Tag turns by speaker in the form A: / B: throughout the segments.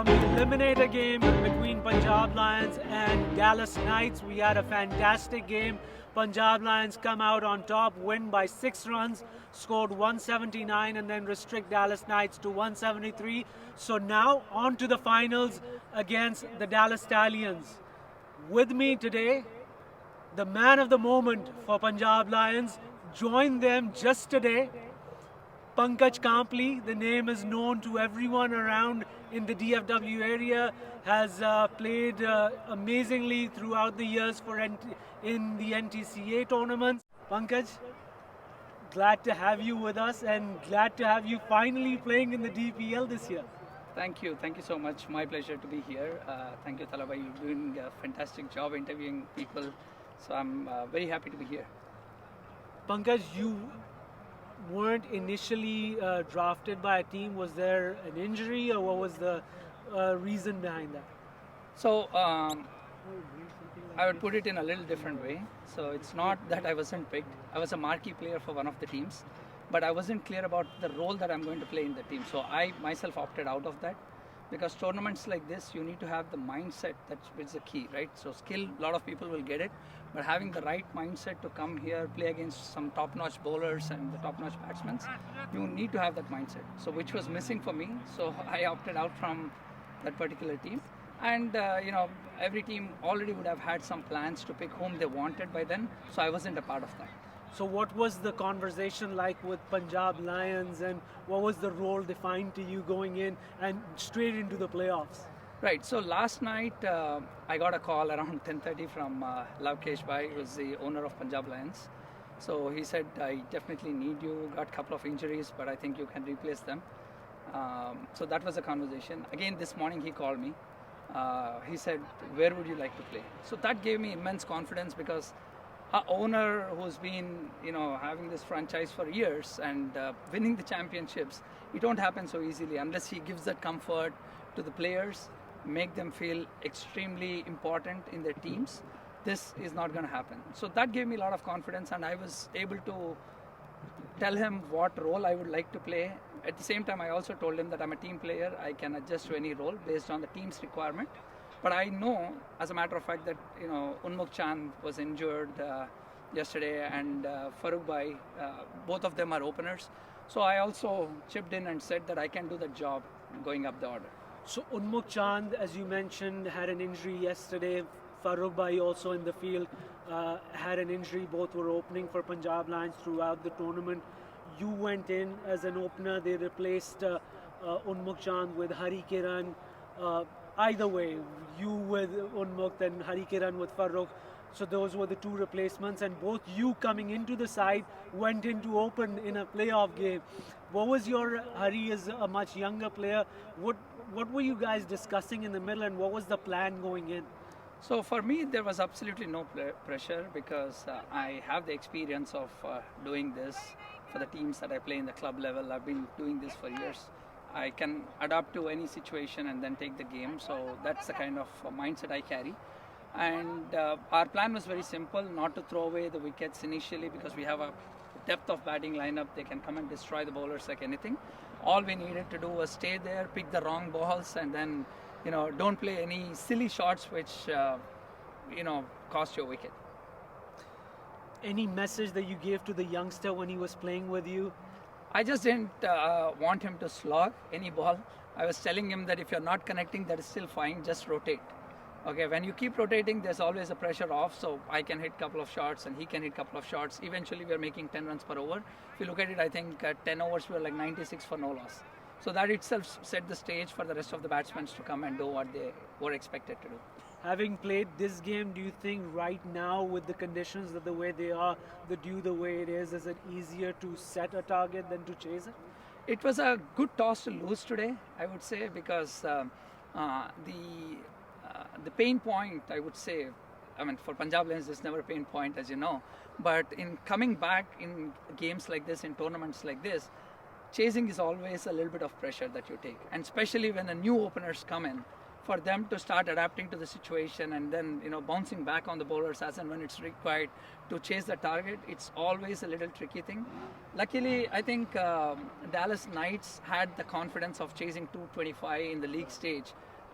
A: eliminator game between Punjab Lions and Dallas Knights. We had a fantastic game. Punjab Lions come out on top, win by 6 runs, scored 179 and then restrict Dallas Knights to 173. So now on to the finals against the Dallas Stallions. With me today, the man of the moment for Punjab Lions, joined them just today. Pankaj Kampli, the name is known to everyone around in the DFW area, has played amazingly throughout the years in the NTCA tournaments. Pankaj, glad to have you with us and glad to have you finally playing in the DPL this year.
B: Thank you so much. My pleasure to be here. Thank you, Talabai. You're doing a fantastic job interviewing people. So I'm very happy to be here.
A: Pankaj, you weren't initially drafted by a team. Was there an injury or what was the reason behind that?
B: So I would put it in a little different way. So it's not that I wasn't picked. I was a marquee player for one of the teams, but I wasn't clear about the role that I'm going to play in the team. So I myself opted out of that, because tournaments like this, you need to have the mindset that's the key, right? So skill, a lot of people will get it, but having the right mindset to come here, play against some top-notch bowlers and the top-notch batsmen, you need to have that mindset. So which was missing for me. So I opted out from that particular team. And every team already would have had some plans to pick whom they wanted by then. So I wasn't a part of that.
A: So what was the conversation like with Punjab Lions, and what was the role defined to you going in and straight into the playoffs?
B: Right, so last night I got a call around 10:30 from Lavkesh Bhai, who is the owner of Punjab Lions. So he said, I definitely need you, got a couple of injuries, but I think you can replace them. So that was a conversation. Again, this morning he called me. He said, where would you like to play? So that gave me immense confidence, because our owner, who's been having this franchise for years and winning the championships, it won't happen so easily unless he gives that comfort to the players, make them feel extremely important in their teams. This is not going to happen. So that gave me a lot of confidence, and I was able to tell him what role I would like to play. At the same time, I also told him that I'm a team player. I can adjust to any role based on the team's requirement. But I know, as a matter of fact, that Unmukh Chand was injured yesterday, and Farooq Bhai, both of them are openers. So I also chipped in and said that I can do the job going up the order.
A: So Unmukh Chand, as you mentioned, had an injury yesterday. Farooq Bhai also in the field had an injury. Both were opening for Punjab Lions throughout the tournament. You went in as an opener. They replaced Unmukh Chand with Hari Kiran. Either way, you with Unmukh and Hari Kiran with Farooq. So those were the two replacements, and both you coming into the side went in to open in a playoff game. What was your, Hari is a much younger player, what were you guys discussing in the middle, and what was the plan going in?
B: So for me, there was absolutely no pressure, because I have the experience of doing this for the teams that I play in the club level. I've been doing this for years. I can adapt to any situation and then take the game. So that's the kind of mindset I carry. And our plan was very simple, not to throw away the wickets initially, because we have a depth of batting lineup. They can come and destroy the bowlers like anything. All we needed to do was stay there, pick the wrong balls, and then don't play any silly shots which cost you a wicket.
A: Any message that you gave to the youngster when he was playing with you?
B: I just didn't want him to slog any ball. I was telling him that if you're not connecting, that is still fine, just rotate. Okay, when you keep rotating, there's always a pressure off, so I can hit a couple of shots and he can hit a couple of shots. Eventually, we're making 10 runs per over. If you look at it, I think 10 overs were like 96 for no loss. So that itself set the stage for the rest of the batsmen to come and do what they were expected to do.
A: Having played this game, do you think right now, with the conditions the way they are, the dew the way it is it easier to set a target than to chase it?
B: It was a good toss to lose today, I would say, because the pain point, I would say, for Punjab Lions, there's never a pain point, as you know. But in coming back in games like this, in tournaments like this, chasing is always a little bit of pressure that you take. And especially when the new openers come in, for them to start adapting to the situation and then bouncing back on the bowlers as and when it's required to chase the target, it's always a little tricky thing. Luckily, I think Dallas Knights had the confidence of chasing 225 in the league stage,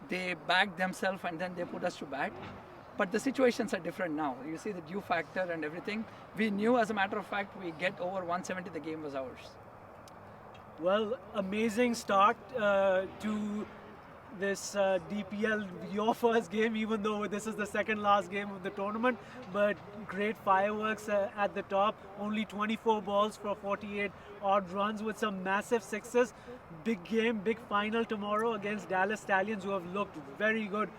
B: they bagged themselves and then they put us to bat. But the situations are different now. You see the due factor and everything. We knew, as a matter of fact, we get over 170, the game was ours.
A: Well, amazing start to this DPL, your first game, even though this is the second last game of the tournament. But great fireworks at the top. Only 24 balls for 48 odd runs with some massive sixes. Big game, big final tomorrow against Dallas Stallions, who have looked very good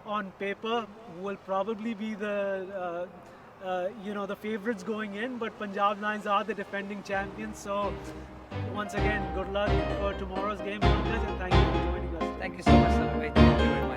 A: on paper. Will probably be the the favorites going in, but Punjab Lions are the defending champions. So once again, good luck for tomorrow's game, Pankaj, and thank you for joining us.
B: Thank you so much, Salwai. Thank you very much.